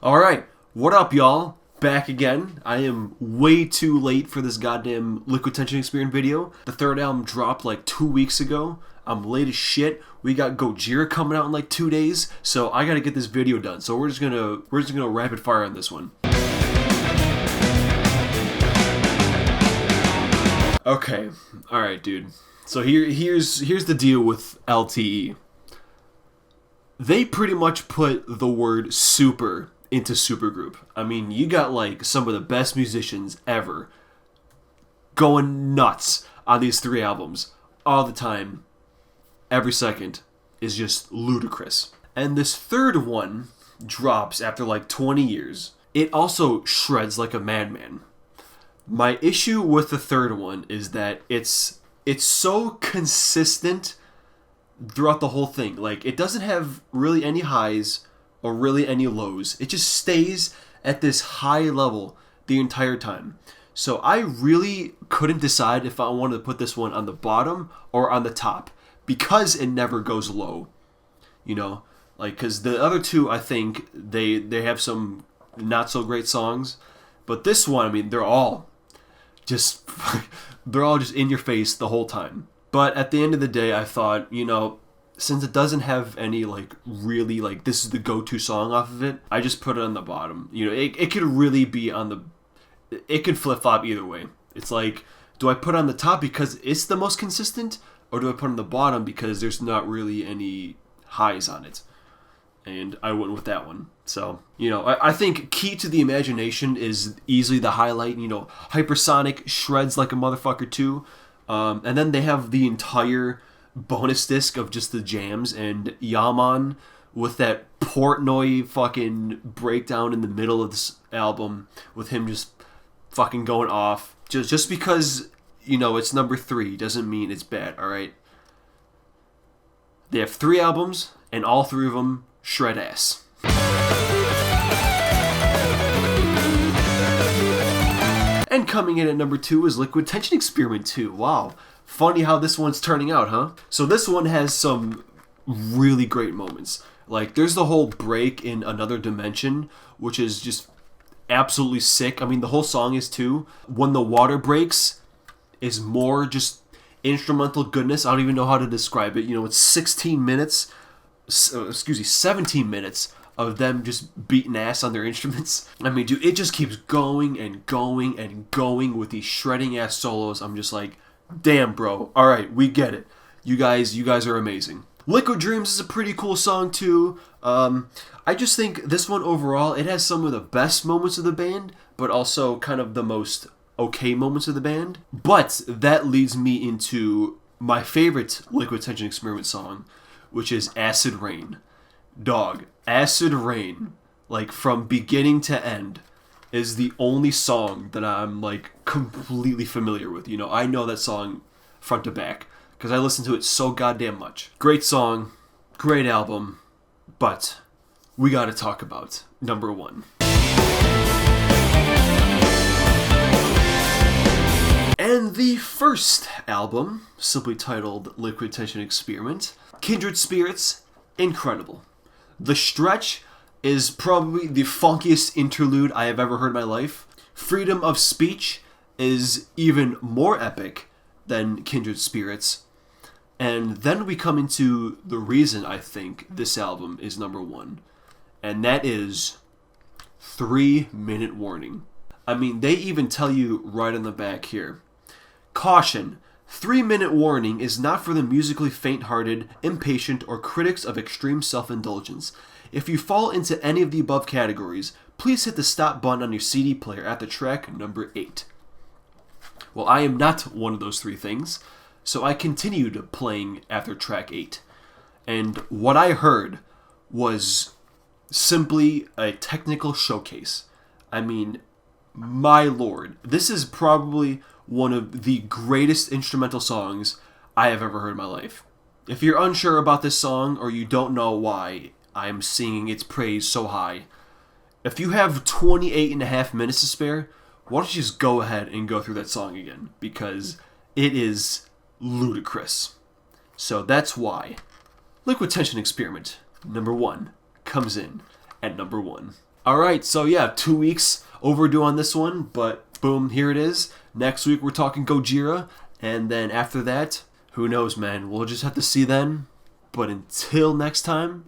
Alright, what up, y'all? Back again. I am way too late for this goddamn Liquid Tension Experiment video. The third album dropped like 2 weeks ago. I'm late as shit. We got Gojira coming out in like 2 days, so I gotta get this video done. So we're just gonna rapid fire on this one. Okay, alright, dude. So here's the deal with LTE. They pretty much put the word super into supergroup. I mean, you got like some of the best musicians ever going nuts on these 3 albums all the time. Every second is just ludicrous. And this third one drops after like 20 years. It also shreds like a madman. My issue with the third one is that it's so consistent throughout the whole thing. Like, it doesn't have really any highs or really any lows. It just stays at this high level the entire time. So I really couldn't decide if I wanted to put this one on the bottom or on the top because it never goes low. You know, like, because the other two, I think they have some not so great songs, but this one, I mean, they're all just in your face the whole time. But at the end of the day, I thought, you know, since it doesn't have any, like, really, like, this is the go-to song off of it, I just put it on the bottom. You know, it could really be on the... It could flip-flop either way. It's like, do I put it on the top because it's the most consistent? Or do I put it on the bottom because there's not really any highs on it? And I went with that one. So, you know, I think Key to the Imagination is easily the highlight. You know, Hypersonic shreds like a motherfucker too. And then they have the entire bonus disc of just the jams, and Yaman with that Portnoy fucking breakdown in the middle of this album with him just fucking going off. Just because, you know, it's number 3 doesn't mean it's bad, alright? They have 3 albums, and all 3 of them shred ass. And coming in at number 2 is Liquid Tension Experiment 2. Wow. Funny how this one's turning out, huh? So this one has some really great moments. Like, there's the whole break in Another Dimension, which is just absolutely sick. I mean, the whole song is too. When the water breaks is more just instrumental goodness. I don't even know how to describe it. You know, it's 17 minutes of them just beating ass on their instruments. I mean, dude, it just keeps going and going and going with these shredding ass solos. I'm just like, damn, bro. All right, we get it. You guys are amazing. Liquid Dreams is a pretty cool song too. I just think this one overall, it has some of the best moments of the band, but also kind of the most okay moments of the band. But that leads me into my favorite Liquid Tension Experiment song, which is Acid Rain. Dog, Acid Rain, like, from beginning to end, is the only song that I'm, like, completely familiar with. You know, I know that song front to back because I listen to it so goddamn much. Great song, great album, but we gotta talk about number 1. And the first album, simply titled Liquid Tension Experiment, Kindred Spirits, incredible. The Stretch is probably the funkiest interlude I have ever heard in my life. Freedom of Speech is even more epic than Kindred Spirits. And then we come into the reason I think this album is number 1. And that is 3-minute warning. I mean, they even tell you right on the back here. Caution. 3-minute warning is not for the musically faint-hearted, impatient, or critics of extreme self-indulgence. If you fall into any of the above categories, please hit the stop button on your CD player at the track number 8. Well, I am not one of those 3 things, so I continued playing after track 8. And what I heard was simply a technical showcase. I mean, my lord, this is probably one of the greatest instrumental songs I have ever heard in my life. If you're unsure about this song, or you don't know why I'm singing its praise so high, if you have 28.5 minutes to spare, why don't you just go ahead and go through that song again, because it is ludicrous. So that's why Liquid Tension Experiment number 1 comes in at number 1. All right, so yeah, 2 weeks overdue on this one, but boom, here it is. Next week we're talking Gojira, and then after that, who knows, man? We'll just have to see then. But until next time,